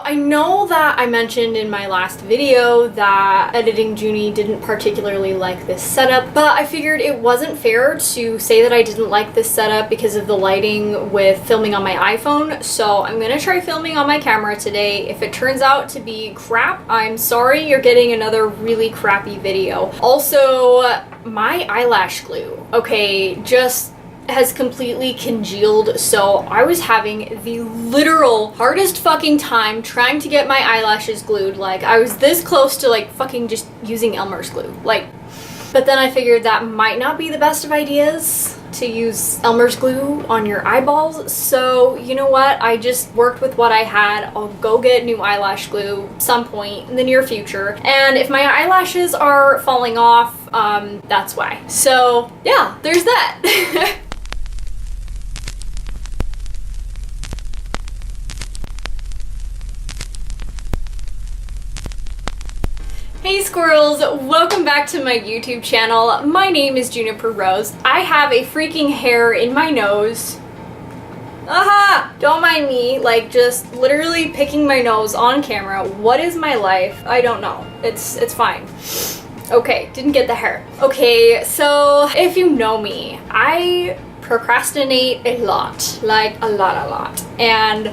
I know that I mentioned in my last video that Editing Junie didn't particularly like this setup, but I figured it wasn't fair to say that I didn't like this setup because of the lighting with filming on my iPhone, so I'm gonna try filming on my camera today. If it turns out to be crap, I'm sorry, you're getting another really crappy video. Also, my eyelash glue, okay, just has completely congealed, so I was having the literal hardest fucking time trying to get my eyelashes glued. Like, I was this close to like fucking just using Elmer's glue, like, but then I figured that might not be the best of ideas to use Elmer's glue on your eyeballs, so you know what, I just worked with what I had. I'll go get new eyelash glue some point in the near future, and if my eyelashes are falling off, that's why. So yeah, there's that. Hey squirrels, welcome back to my YouTube channel. My name is Juniper Rose. I have a freaking hair in my nose. Aha! Don't mind me, like just literally picking my nose on camera. What is my life? I don't know. It's fine. Okay, didn't get the hair. Okay, so if you know me, I procrastinate a lot, like a lot. And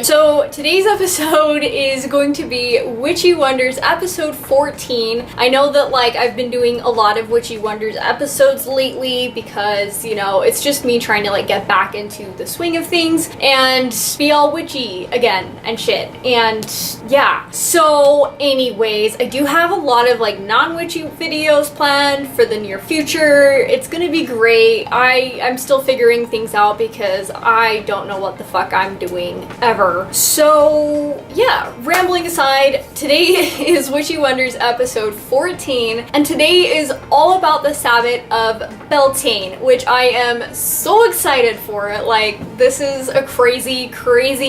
so today's episode is going to be Witchy Wonders episode 14. I know that like I've been doing a lot of Witchy Wonders episodes lately because, you know, it's just me trying to like get back into the swing of things and be all witchy again and shit. And yeah, so anyways, I do have a lot of like non-witchy videos planned for the near future. It's gonna be great. I'm still figuring things out because I don't know what the fuck I'm doing ever. So yeah, rambling aside, today is Witchy Wonders episode 14, and today is all about the Sabbath of Beltane, which I am so excited for. Like, this is a crazy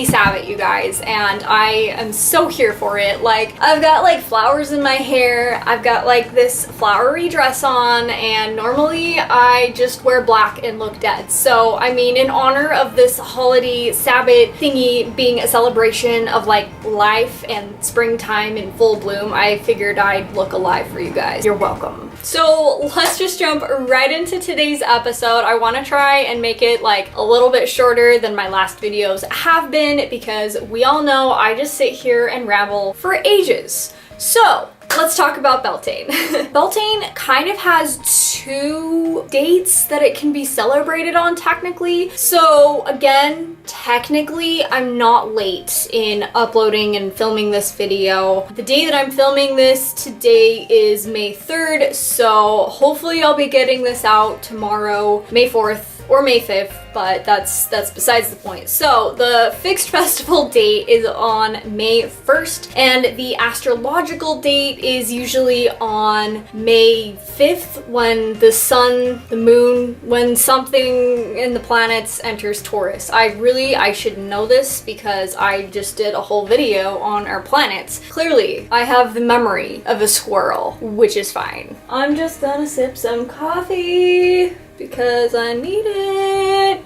Sabbath, you guys, and I am so here for it. Like, I've got like flowers in my hair, I've got like this flowery dress on, and normally I just wear black and look dead. So, I mean, in honor of this holiday Sabbath thingy being a celebration of like life and springtime in full bloom, I figured I'd look alive for you guys. You're welcome. So let's just jump right into today's episode. I want to try and make it like a little bit shorter than my last videos have been because we all know I just sit here and ramble for ages. So let's talk about Beltane. Beltane kind of has two dates that it can be celebrated on technically. So again, technically I'm not late in uploading and filming this video. The day that I'm filming this today is May 3rd, so hopefully I'll be getting this out tomorrow, May 4th. Or May 5th, but that's besides the point. So the fixed festival date is on May 1st, and the astrological date is usually on May 5th when the sun, the moon, when something in the planets enters Taurus. I should know this because I just did a whole video on our planets. Clearly, I have the memory of a squirrel, which is fine. I'm just gonna sip some coffee because I need it.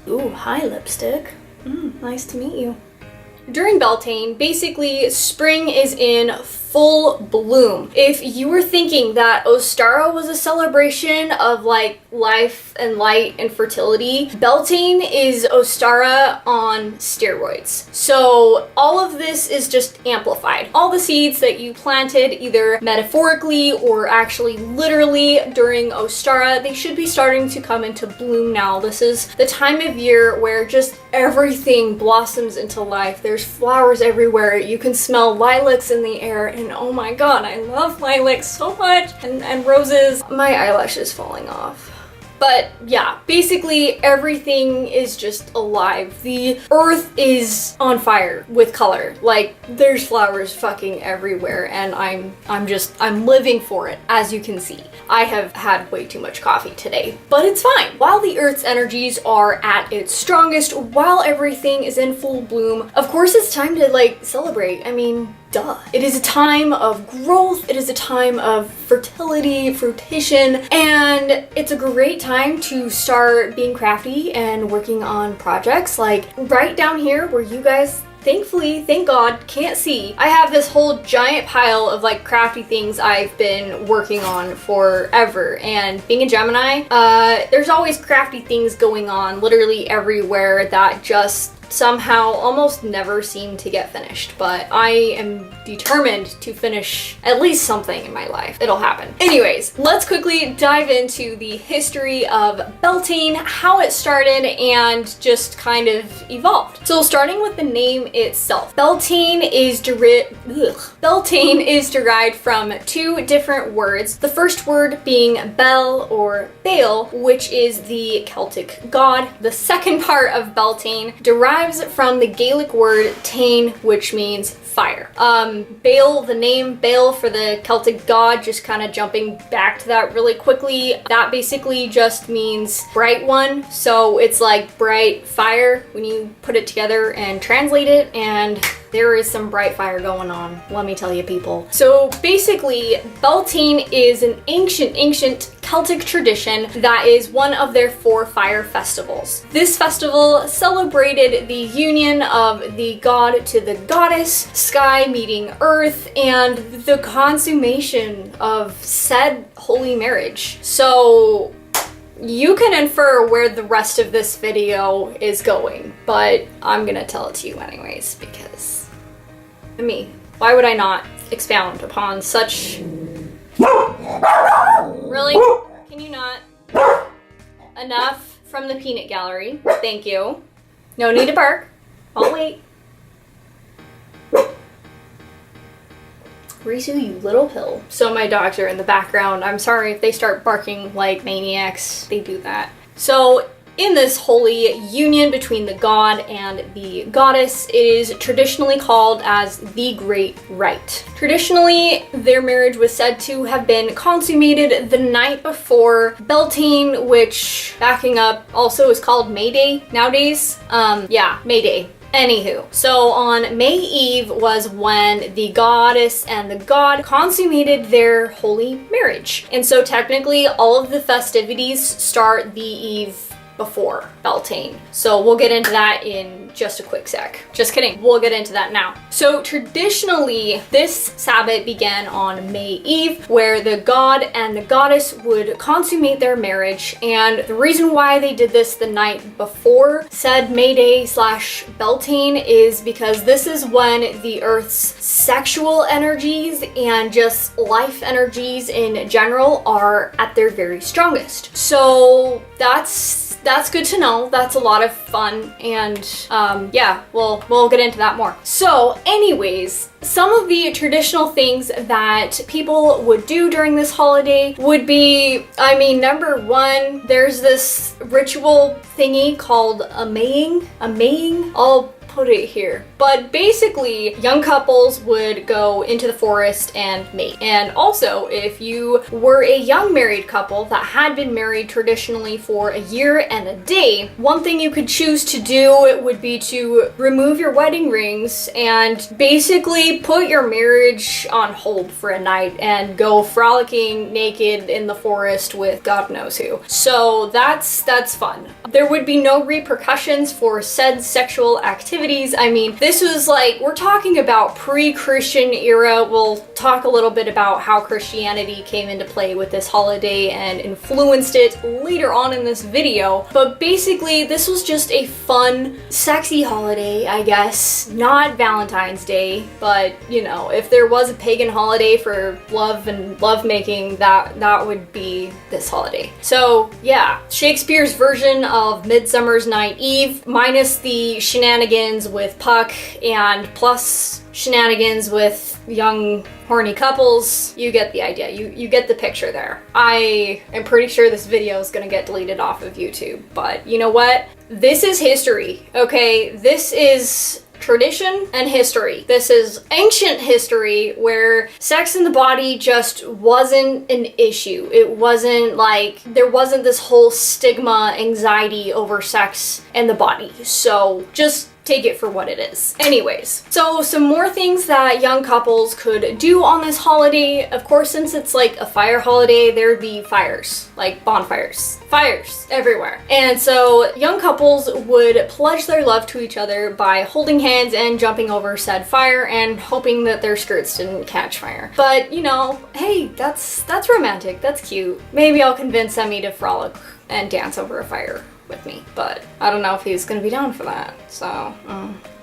Ooh, hi lipstick. Nice to meet you. During Beltane, basically spring is in full bloom. If you were thinking that Ostara was a celebration of like life and light and fertility, Beltane is Ostara on steroids. So all of this is just amplified. All the seeds that you planted, either metaphorically or actually literally during Ostara, they should be starting to come into bloom now. This is the time of year where just everything blossoms into life. There's flowers everywhere. You can smell lilacs in the air, and oh my god, I love lilacs so much, and roses. My eyelash is falling off. But yeah, basically everything is just alive. The earth is on fire with color. Like, there's flowers fucking everywhere, and I'm living for it, as you can see. I have had way too much coffee today, but it's fine. While the earth's energies are at its strongest, while everything is in full bloom, of course it's time to like celebrate. I mean, duh. It is a time of growth, it is a time of fertility, fruition, and it's a great time to start being crafty and working on projects. Like right down here where you guys thankfully, thank God, can't see, I have this whole giant pile of like crafty things I've been working on forever. And being a Gemini, there's always crafty things going on literally everywhere that just somehow almost never seem to get finished, but I am determined to finish at least something in my life. It'll happen. Anyways, let's quickly dive into the history of Beltane, how it started, and just kind of evolved. So starting with the name itself, Beltane is derived from two different words. The first word being Bel or Baal, which is the Celtic god. The second part of Beltane derives from the Gaelic word Tane, which means fire. Baal, the name Baal for the Celtic god, just kind of jumping back to that really quickly, that basically just means bright one. So it's like bright fire when you put it together and translate it, and there is some bright fire going on, let me tell you people. So basically, Beltane is an ancient Celtic tradition that is one of their 4 fire festivals. This festival celebrated the union of the god to the goddess, sky meeting earth, and the consummation of said holy marriage. So you can infer where the rest of this video is going, but I'm gonna tell it to you anyways, because why would I not expound upon such... Really? Can you not? Enough from the peanut gallery. Thank you. No need to bark. I'll wait. Risu, you little pill. So my dogs are in the background. I'm sorry if they start barking like maniacs. They do that. So in this holy union between the god and the goddess, it is traditionally called as the Great Rite. Traditionally, their marriage was said to have been consummated the night before Beltane, which, backing up, also is called May Day nowadays. Yeah, May Day. Anywho, so on May Eve was when the goddess and the god consummated their holy marriage. And so technically all of the festivities start the eve before Beltane. So we'll get into that in just a quick sec. Just kidding, we'll get into that now. So traditionally, this Sabbath began on May Eve, where the god and the goddess would consummate their marriage. And the reason why they did this the night before said May Day / Beltane is because this is when the Earth's sexual energies and just life energies in general are at their very strongest. So that's good to know. That's a lot of fun, and yeah, we'll get into that more. So anyways, some of the traditional things that people would do during this holiday would be, number one, there's this ritual thingy called a maying. I'll put it here. But basically, young couples would go into the forest and mate. And also, if you were a young married couple that had been married traditionally for a year and a day, one thing you could choose to do would be to remove your wedding rings and basically put your marriage on hold for a night and go frolicking naked in the forest with God knows who. So that's fun. There would be no repercussions for said sexual activities. This was like, we're talking about pre-Christian era. We'll talk a little bit about how Christianity came into play with this holiday and influenced it later on in this video. But basically, this was just a fun, sexy holiday, I guess. Not Valentine's Day, but you know, if there was a pagan holiday for love and lovemaking, that would be this holiday. So yeah, Shakespeare's version of Midsummer's Night Eve, minus the shenanigans with Puck and plus shenanigans with young horny couples. You get the idea. You get the picture there. I am pretty sure this video is gonna get deleted off of YouTube, but you know what? This is history, okay? This is tradition and history. This is ancient history where sex in the body just wasn't an issue. It wasn't like, there wasn't this whole stigma, anxiety over sex and the body. So just take it for what it is. Anyways, so some more things that young couples could do on this holiday. Of course, since it's like a fire holiday, there'd be fires, like bonfires. Fires everywhere. And so young couples would pledge their love to each other by holding hands and jumping over said fire and hoping that their skirts didn't catch fire. But, you know, hey, that's romantic. That's cute. Maybe I'll convince Emmy to frolic and dance over a fire with me, but I don't know if he's gonna be down for that, so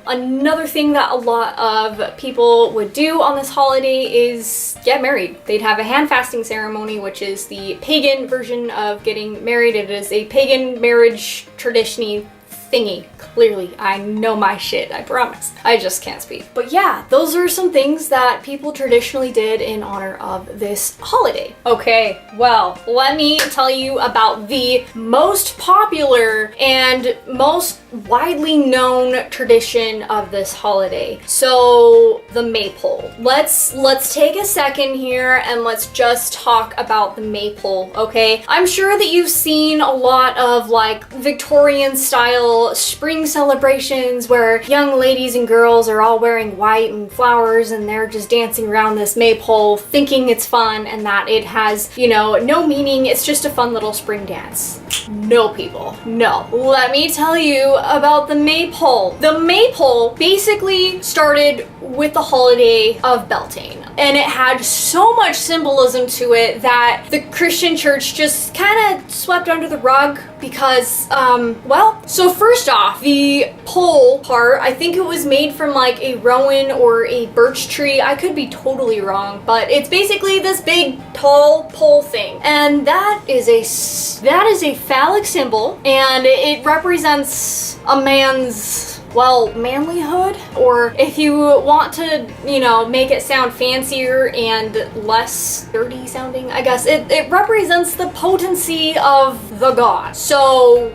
Another thing that a lot of people would do on this holiday is get married. They'd have a hand fasting ceremony, which is the pagan version of getting married. It is a pagan marriage tradition-y thingy. Clearly, I know my shit, I promise. I just can't speak. But yeah, those are some things that people traditionally did in honor of this holiday. Okay, well, let me tell you about the most popular and most widely known tradition of this holiday. So, the maypole. Let's take a second here and let's just talk about the maypole, okay? I'm sure that you've seen a lot of like Victorian style spring celebrations where young ladies and girls are all wearing white and flowers and they're just dancing around this maypole thinking it's fun and that it has, you know, no meaning. It's just a fun little spring dance. No, people, no. Let me tell you about the maypole. The maypole basically started with the holiday of Beltane, and it had so much symbolism to it that the Christian church just kind of swept under the rug because, well, so first off, the pole part, I think it was made from like a rowan or a birch tree. I could be totally wrong, but it's basically this big, tall pole thing, and that is a phallic symbol, and it represents a man's, well, manlyhood, or if you want to, you know, make it sound fancier and less dirty sounding, I guess, it represents the potency of the god. So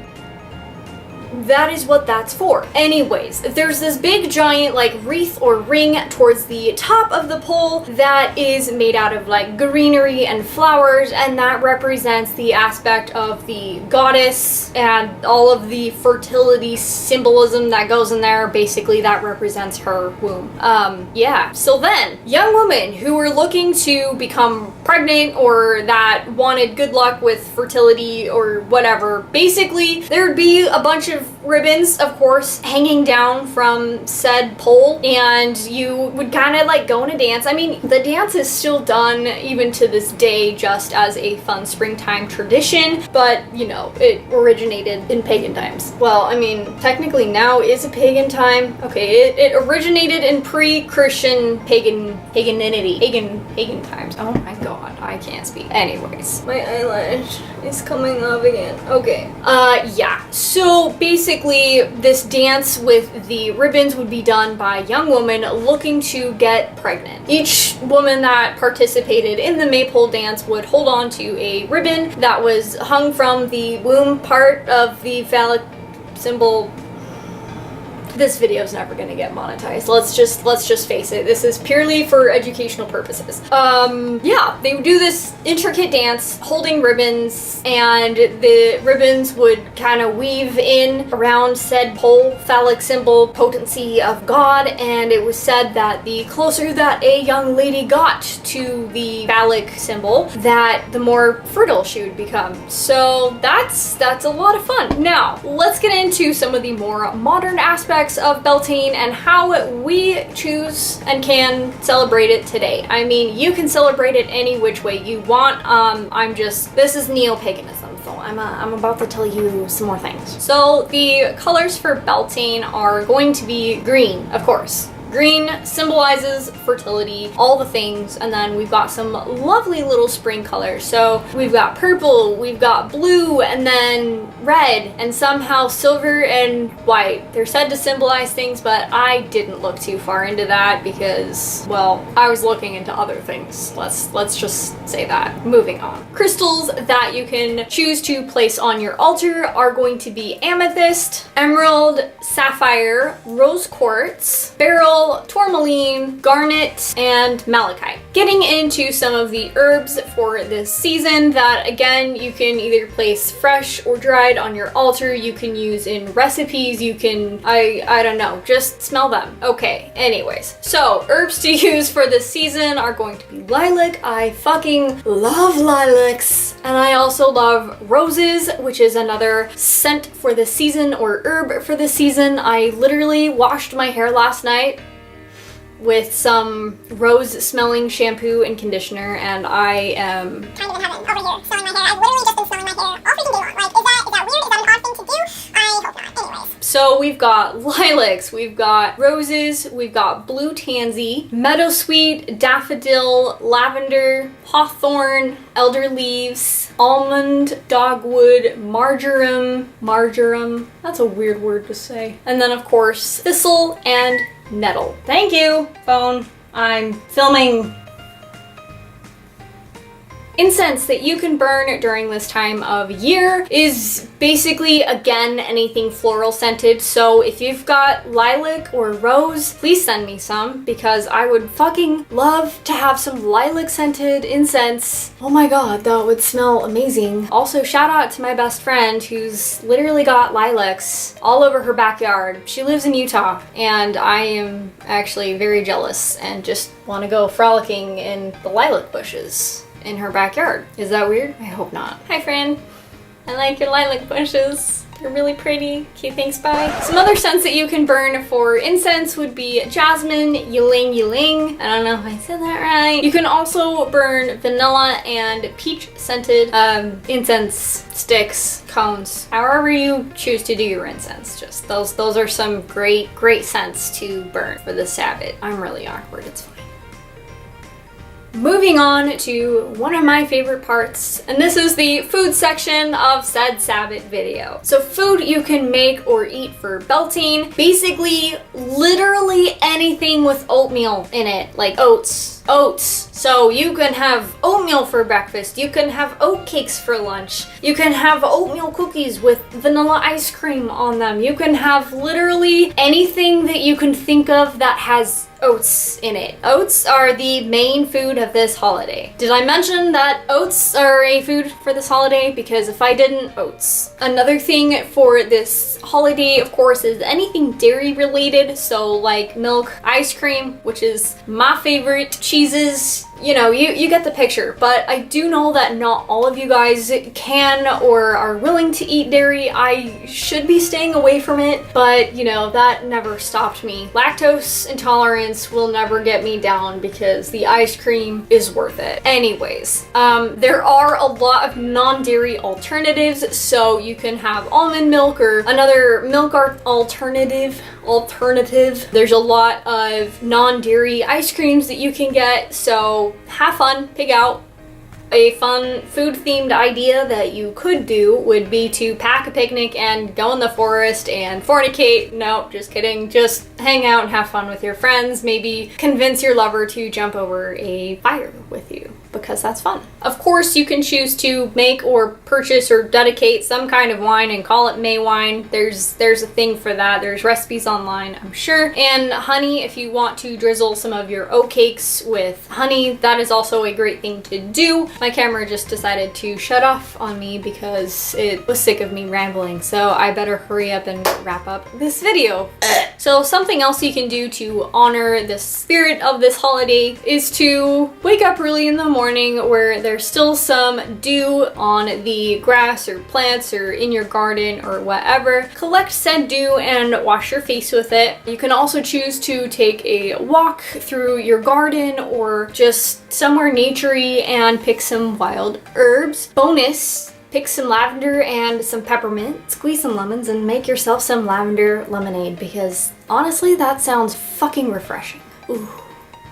that is what that's for. Anyways, there's this big giant like wreath or ring towards the top of the pole that is made out of like greenery and flowers, and that represents the aspect of the goddess and all of the fertility symbolism that goes in there. Basically, that represents her womb. Yeah. So then, young women who were looking to become pregnant or that wanted good luck with fertility or whatever, basically, there'd be a bunch of ribbons, of course, hanging down from said pole, and you would kind of like go in a dance. I mean, the dance is still done even to this day just as a fun springtime tradition, but you know, it originated in pagan times. Well, I mean, technically now is a pagan time. Okay, it originated in pre-Christian pagan times. Oh my god, I can't speak. Anyways, my eyelash is coming up again. Okay. Yeah. So basically, this dance with the ribbons would be done by a young woman looking to get pregnant. Each woman that participated in the maypole dance would hold on to a ribbon that was hung from the womb part of the phallic symbol. This video is never gonna get monetized. Let's just face it. This is purely for educational purposes. Yeah, they would do this intricate dance holding ribbons, and the ribbons would kind of weave in around said pole, phallic symbol, potency of God, and it was said that the closer that a young lady got to the phallic symbol, that the more fertile she would become. So that's a lot of fun. Now, let's get into some of the more modern aspects of Beltane and how we choose and can celebrate it today. I mean, you can celebrate it any which way you want. This is neo-paganism, so I'm about to tell you some more things. So the colors for Beltane are going to be green, of course. Green symbolizes fertility, all the things, and then we've got some lovely little spring colors. So we've got purple, we've got blue, and then red, and somehow silver and white. They're said to symbolize things, but I didn't look too far into that because, well, I was looking into other things. Let's just say that. Moving on. Crystals that you can choose to place on your altar are going to be amethyst, emerald, sapphire, rose quartz, beryl, beryl, tourmaline, garnet, and malachite. Getting into some of the herbs for this season that, again, you can either place fresh or dried on your altar. You can use in recipes. You can, I don't know, just smell them. Okay, anyways. So, herbs to use for this season are going to be lilac. I fucking love lilacs. And I also love roses, which is another scent for the season or herb for the season. I literally washed my hair last night with some rose smelling shampoo and conditioner, and I am kind of in heaven over here smelling my hair. I've literally just been smelling my hair all freaking day long. Like, is that weird? Is that an odd thing to do? I hope not. Anyways. So we've got lilacs, we've got roses, we've got blue tansy, meadowsweet, daffodil, lavender, hawthorn, elder leaves, almond, dogwood, marjoram, that's a weird word to say. And then of course, thistle and nettle. Thank you, phone. I'm filming. Incense that you can burn during this time of year is basically, again, anything floral scented. So if you've got lilac or rose, please send me some because I would fucking love to have some lilac scented incense. Oh my god, that would smell amazing. Also, shout out to my best friend who's literally got lilacs all over her backyard. She lives in Utah and I am actually very jealous and just want to go frolicking in the lilac bushes in her backyard. Is that weird? I hope not. Hi friend. I like your lilac bushes. They're really pretty. Okay, thanks, bye. Some other scents that you can burn for incense would be jasmine, ylang ylang. I don't know if I said that right. You can also burn vanilla and peach scented incense sticks, cones, however you choose to do your incense. Just those are some great scents to burn for the Sabbath. I'm really awkward, it's fine. Moving on to one of my favorite parts, and this is the food section of said Sabbath video. So food you can make or eat for Beltane, basically literally anything with oatmeal in it, like oats. So you can have oatmeal for breakfast, you can have oat cakes for lunch, you can have oatmeal cookies with vanilla ice cream on them, you can have literally anything that you can think of that has oats in it. Oats are the main food of this holiday. Did I mention that oats are a food for this holiday? Because if I didn't, oats. Another thing for this holiday, of course, is anything dairy related. So like milk, ice cream, which is my favorite, cheeses, you know, you get the picture. But I do know that not all of you guys can or are willing to eat dairy. I should be staying away from it, but you know, that never stopped me. Lactose intolerance will never get me down because the ice cream is worth it. Anyways, there are a lot of non-dairy alternatives, so you can have almond milk or another milk alternative. There's a lot of non-dairy ice creams that you can get, so have fun, pick out. A fun food-themed idea that you could do would be to pack a picnic and go in the forest and fornicate. No, just kidding. Just hang out and have fun with your friends. Maybe convince your lover to jump over a fire with you, because that's fun. Of course, you can choose to make or purchase or dedicate some kind of wine and call it May wine. There's a thing for that. There's recipes online, I'm sure. And honey, if you want to drizzle some of your oat cakes with honey, that is also a great thing to do. My camera just decided to shut off on me because it was sick of me rambling, so I better hurry up and wrap up this video. So something else you can do to honor the spirit of this holiday is to wake up early in the morning where there's still some dew on the grass or plants or in your garden or whatever. Collect said dew and wash your face with it. You can also choose to take a walk through your garden or just somewhere naturey and pick some wild herbs. Bonus, pick some lavender and some peppermint, squeeze some lemons, and make yourself some lavender lemonade because honestly, that sounds fucking refreshing. Ooh,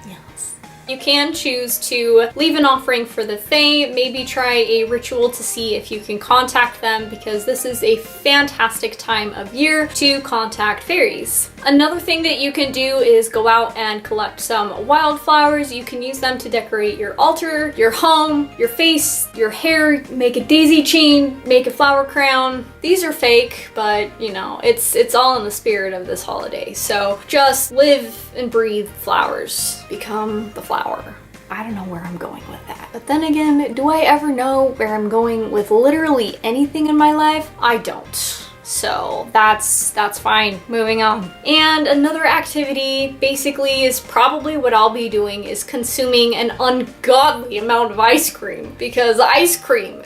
yes. You can choose to leave an offering for the Fae, maybe try a ritual to see if you can contact them, because this is a fantastic time of year to contact fairies. Another thing that you can do is go out and collect some wildflowers. You can use them to decorate your altar, your home, your face, your hair, make a daisy chain, make a flower crown. These are fake, but you know, it's all in the spirit of this holiday. So just live and breathe flowers. Become the flower. I don't know where I'm going with that. But then again, do I ever know where I'm going with literally anything in my life? I don't. So that's fine. Moving on. And another activity basically is probably what I'll be doing is consuming an ungodly amount of ice cream, because ice cream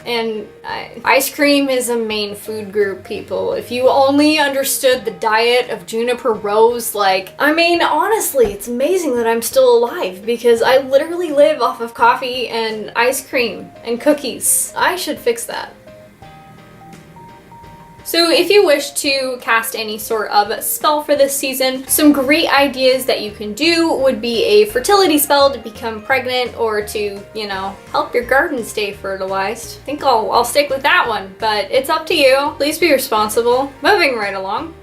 is a main food group, people. If you only understood the diet of Juniper Rose, like, I mean, honestly, it's amazing that I'm still alive, because I literally live off of coffee and ice cream and cookies. I should fix that. So if you wish to cast any sort of spell for this season, some great ideas that you can do would be a fertility spell to become pregnant, or to, you know, help your garden stay fertilized. I think I'll stick with that one, but it's up to you. Please be responsible. Moving right along.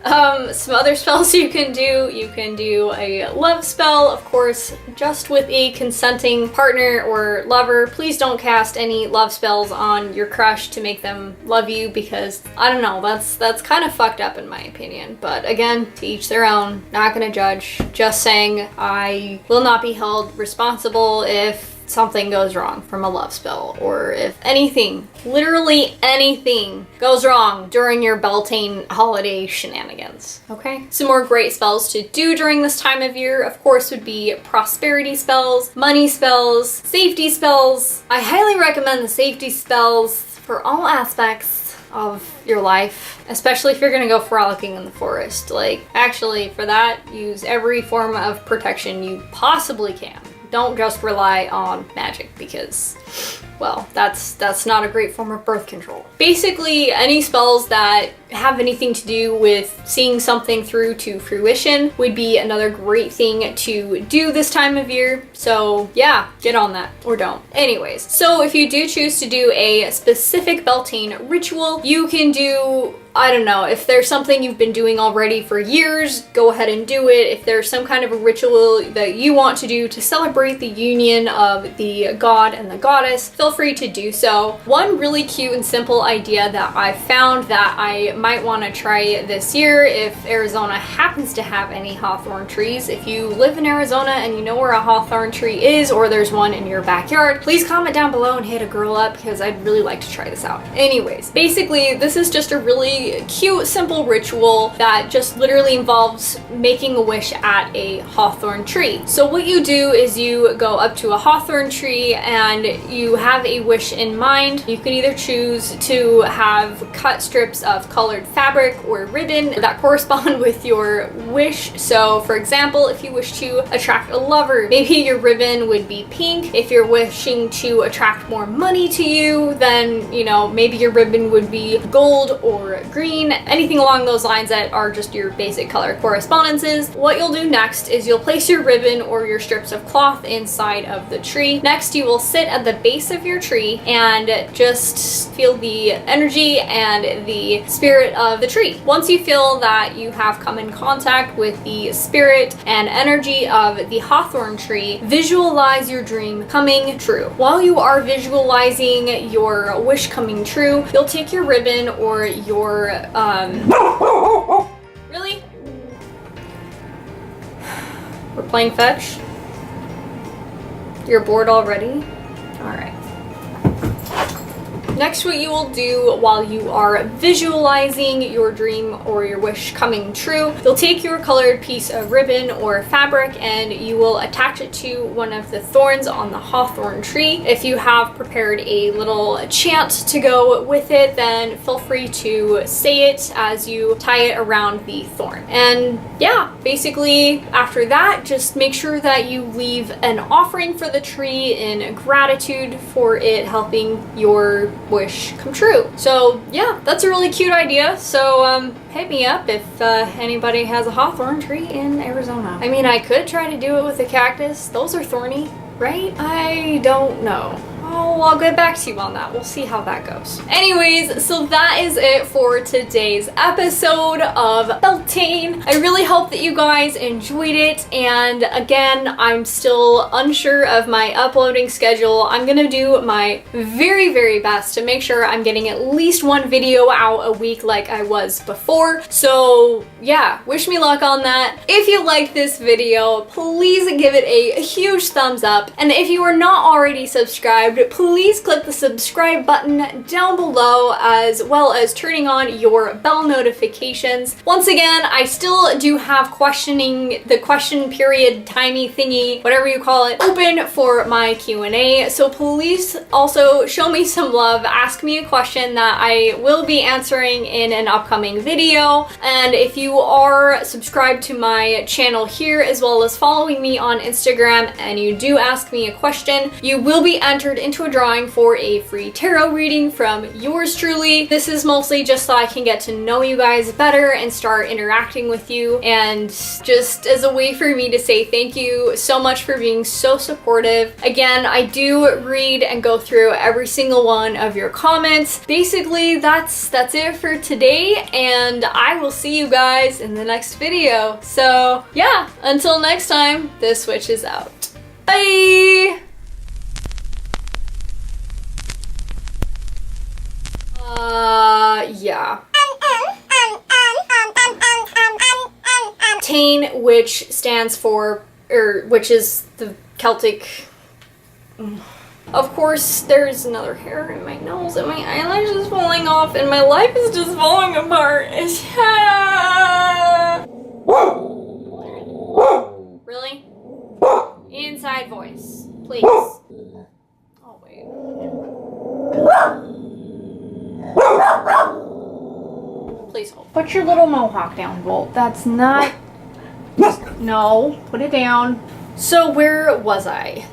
Some other spells you can do a love spell, of course, just with a consenting partner or lover. Please don't cast any love spells on your crush to make them love you, because I don't know, that's kind of fucked up in my opinion. But again, to each their own. Not gonna judge. Just saying I will not be held responsible if something goes wrong from a love spell, or if anything, literally anything, goes wrong during your Beltane holiday shenanigans. Okay? Some more great spells to do during this time of year, of course, would be prosperity spells, money spells, safety spells. I highly recommend the safety spells for all aspects of your life, especially if you're gonna go frolicking in the forest. Like, actually, for that, use every form of protection you possibly can. Don't just rely on magic, because, well, that's not a great form of birth control. Basically, any spells that have anything to do with seeing something through to fruition would be another great thing to do this time of year. So yeah, get on that, or don't. Anyways, so if you do choose to do a specific Beltane ritual, you can do, I don't know, if there's something you've been doing already for years, go ahead and do it. If there's some kind of a ritual that you want to do to celebrate the union of the god and the goddess, feel free to do so. One really cute and simple idea that I found that I might want to try this year, if Arizona happens to have any hawthorn trees. If you live in Arizona and you know where a hawthorn tree is, or there's one in your backyard, please comment down below and hit a girl up, because I'd really like to try this out. Anyways, basically, this is just a really cute, simple ritual that just literally involves making a wish at a hawthorn tree. So what you do is you go up to a hawthorn tree and you have a wish in mind. You can either choose to have cut strips of colored fabric or ribbon that correspond with your wish. So for example, if you wish to attract a lover, maybe your ribbon would be pink. If you're wishing to attract more money to you, then, you know, maybe your ribbon would be gold or green, anything along those lines that are just your basic color correspondences. What you'll do next is you'll place your ribbon or your strips of cloth inside of the tree. Next, you will sit at the base of your tree and just feel the energy and the spirit of the tree. Once you feel that you have come in contact with the spirit and energy of the hawthorn tree, visualize your dream coming true. While you are visualizing your wish coming true, you'll take your ribbon or your really? We're playing fetch? You're bored already? Alright. Next, what you will do while you are visualizing your dream or your wish coming true, you'll take your colored piece of ribbon or fabric and you will attach it to one of the thorns on the hawthorn tree. If you have prepared a little chant to go with it, then feel free to say it as you tie it around the thorn. And yeah, basically after that, just make sure that you leave an offering for the tree in gratitude for it helping your wish come true. So yeah, that's a really cute idea. So hit me up if anybody has a hawthorn tree in Arizona. I mean, I could try to do it with a cactus. Those are thorny. right? I don't know. Oh, I'll get back to you on that. We'll see how that goes. Anyways, so that is it for today's episode of Beltane. I really hope that you guys enjoyed it. And again, I'm still unsure of my uploading schedule. I'm gonna do my very, very best to make sure I'm getting at least one video out a week like I was before. So yeah, wish me luck on that. If you liked this video, please give it a huge thumbs up. And if you are not already subscribed, please click the subscribe button down below, as well as turning on your bell notifications. Once again, I still do have the question period timey thingy, whatever you call it, open for my Q&A. So please also show me some love. Ask me a question that I will be answering in an upcoming video. And if you are subscribed to my channel here, as well as following me on Instagram, and you do ask me a question, you will be entered into a drawing for a free tarot reading from yours truly. This is mostly just so I can get to know you guys better and start interacting with you, and just as a way for me to say thank you so much for being so supportive. Again, I do read and go through every single one of your comments. Basically, that's it for today, and I will see you guys in the next video. So yeah, until next time, this witch is out. Bye! Yeah. Beltane, which stands for, which is the Celtic. Of course, there's another hair in my nose, and my eyelash is falling off, and my life is just falling apart. Really? Inside voice, please. Oh, wait. Please hold. Put your little mohawk down, Bolt. That's not... No, put it down. So where was I?